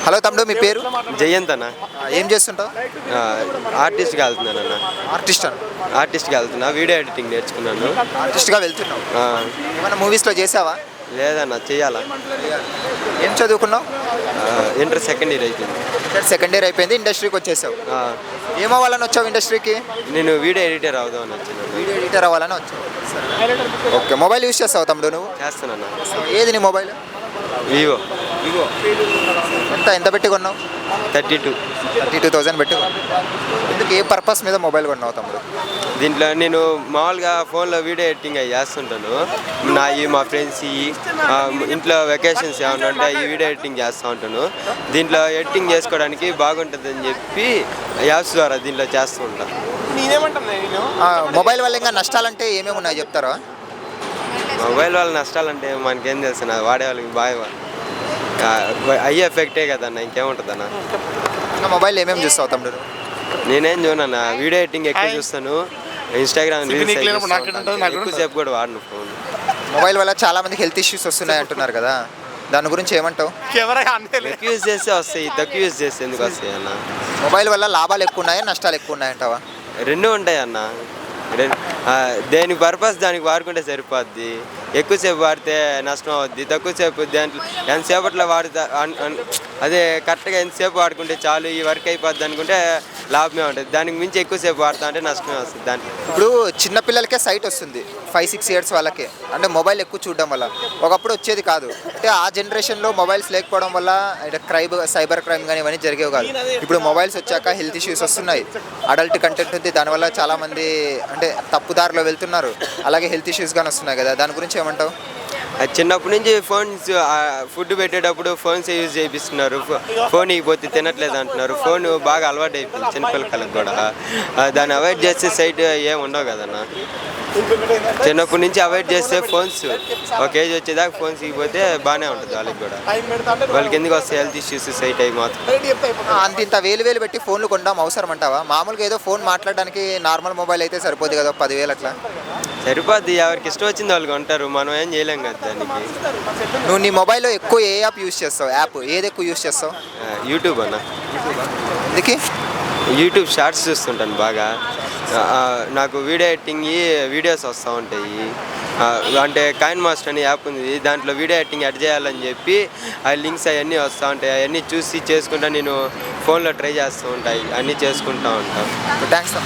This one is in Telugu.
హలో తమ్ముడు, మీ పేరు? జయంత్ అన్న. ఏం చేస్తుంటావు? ఆర్టిస్ట్గా వెళ్తున్నాను అన్న. ఆర్టిస్ట్ అన్న. ఆర్టిస్ట్గా వెళ్తున్నా, వీడియో ఎడిటింగ్ నేర్చుకున్నాను. ఆర్టిస్ట్గా వెళ్తున్నావు? ఆ, ఏమైనా మూవీస్లో చేసావా? లేదన్న, చెయ్యాలా. ఏం చదువుకున్నావు? ఇంటర్ సెకండ్ ఇయర్ అయిపోయింది. ఇంటర్ సెకండ్ ఇయర్ అయిపోయింది, ఇండస్ట్రీకి వచ్చేసావు. ఆ, ఏమవ్వాలని వచ్చావు ఇండస్ట్రీకి? నేను వీడియో ఎడిటర్ అవుదామని వచ్చినాను. వీడియో ఎడిటర్ అవ్వాలని వచ్చావు. ఓకే, మొబైల్ యూస్ చేస్తావు తమ్ముడు నువ్వు? చేస్తానన్న. ఏది నీ మొబైల్? వివో. వివో. ఎంత పెట్టి కొన్నావు? 32. 32,000 పెట్టి కొన్నావు. ఎందుకు, ఏ పర్పస్ మీద మొబైల్ కొన్నావు తమ్ముడు? దీంట్లో నేను మామూలుగా ఫోన్లో వీడియో ఎడిటింగ్ అవి చేస్తుంటాను. మా ఫ్రెండ్స్ ఇంట్లో వెకేషన్స్ ఏమైనా ఉంటే ఈ వీడియో ఎడిటింగ్ చేస్తూ ఉంటాను. దీంట్లో ఎడిటింగ్ చేసుకోవడానికి బాగుంటుందని చెప్పి యాప్స్ ద్వారా దీంట్లో చేస్తూ ఉంటాను. మొబైల్ వల్ల ఇంకా నష్టాలంటే ఏమేమి ఉన్నాయో చెప్తారా? మొబైల్ వల్ల నష్టాలంటే మనకేం తెలుసు, వాడే వాళ్ళకి బాగా అయ్యే ఎఫెక్టే కదన్న, ఇంకేముంటుందన్న. ఇంకా మొబైల్ ఏమేమి చూస్తావు తమ్ముడు? నేనేం చూడన్న, వీడియో ఎడిటింగ్ ఎక్కువ చూస్తాను. ఇన్స్టాగ్రామ్ రీల్స్ ఎక్కువసేపు కూడా వాడను ఫోన్. మొబైల్ వల్ల చాలా మందికి హెల్త్ ఇష్యూస్ వస్తున్నాయి అంటున్నారు కదా, దాని గురించి ఏమంటావు? ఎక్కువ యూజ్ చేస్తే వస్తాయి, తక్కువ యూజ్ చేస్తే ఎందుకు వస్తాయి అన్న? మొబైల్ వల్ల లాభాలు ఎక్కువ ఉన్నాయా, నష్టాలు ఎక్కువ ఉన్నాయంటావా? రెండూ ఉంటాయి అన్న. దేనికి పర్పస్ దానికి వాడుకుంటే సరిపోద్ది. ఎక్కువసేపు వాడితే నష్టం అవుద్ది, తక్కువసేపు దాంట్లో ఎంతసేపట్లో వాడితే అదే కరెక్ట్గా ఎంతసేపు వాడుకుంటే చాలు, ఈ వర్క్ అయిపోద్ది అనుకుంటే లాభమే ఉంటుంది. దానికి మించి ఎక్కువసేపు వాడుతా అంటే నష్టమే వస్తుంది. దానికి ఇప్పుడు చిన్నపిల్లలకే సైట్ వస్తుంది, 5-6 ఇయర్స్ వాళ్ళకే, అంటే మొబైల్ ఎక్కువ చూడడం వల్ల. ఒకప్పుడు వచ్చేది కాదు, అంటే ఆ జనరేషన్లో మొబైల్స్ లేకపోవడం వల్ల సైబర్ క్రైమ్ కానీ ఇవన్నీ జరిగేవి కాదు. ఇప్పుడు మొబైల్స్ వచ్చాక హెల్త్ ఇష్యూస్ వస్తున్నాయి, అడల్ట్ కంటెంట్ ఉంది, దానివల్ల చాలామంది అంటే తప్పుదారిలో వెళ్తున్నారు, అలాగే హెల్త్ ఇష్యూస్ కానీ వస్తున్నాయి కదా, దాని గురించి ఏమంటావు? చిన్నప్పటి నుంచి ఫోన్స్ ఫుడ్ పెట్టేటప్పుడు ఫోన్స్ యూజ్ చేయిస్తున్నారు. ఫోన్ ఇకపోతే తినట్లేదు అంటున్నారు. ఫోన్ బాగా అలవాటు అయిపోయింది చిన్నపిల్లలకి కూడా. దాన్ని అవాయిడ్ చేస్తే సైట్ ఏం ఉండవు కదన్న. చిన్నప్పటి నుంచి అవాయిడ్ చేస్తే ఫోన్స్ ఒక ఏజ్ వచ్చేదాకా ఫోన్స్ ఇకపోతే బాగానే ఉంటుంది వాళ్ళకి కూడా. వాళ్ళకి ఎందుకు వస్తాయి హెల్త్ ఇష్యూస్ సైట్ అవి మాత్రం. అంత వేలు పెట్టి ఫోన్లు కొనడం అవసరం అంటావా? మామూలుగా ఏదో ఫోన్ మాట్లాడడానికి నార్మల్ మొబైల్ అయితే సరిపోద్ది కదా, 10,000 అట్లా సరిపోద్ది. ఎవరికి ఇష్టం వచ్చింది వాళ్ళకి ఉంటారు, మనం ఏం చేయలేం కదా దానికి. నువ్వు నీ మొబైల్లో ఎక్కువ ఏ యాప్ యూస్ చేస్తావు? యాప్ ఏది ఎక్కువ యూస్ చేస్తావు? యూట్యూబ్ అన్న. ఎందుకు? యూట్యూబ్ షార్ట్స్ చూస్తుంటాను బాగా. నాకు వీడియో ఎడిటింగ్ వీడియోస్ వస్తూ ఉంటాయి. అంటే కాయిన్ మాస్టర్ అనే యాప్ ఉంది, దాంట్లో వీడియో ఎడిటింగ్ ఎడ్ చేయాలని చెప్పి ఆ లింక్స్ అవన్నీ వస్తూ ఉంటాయి. అవన్నీ చూసి చేసుకుంటా నేను ఫోన్లో ట్రై చేస్తూ ఉంటాయి, అన్నీ చేసుకుంటూ ఉంటాను. థ్యాంక్స్.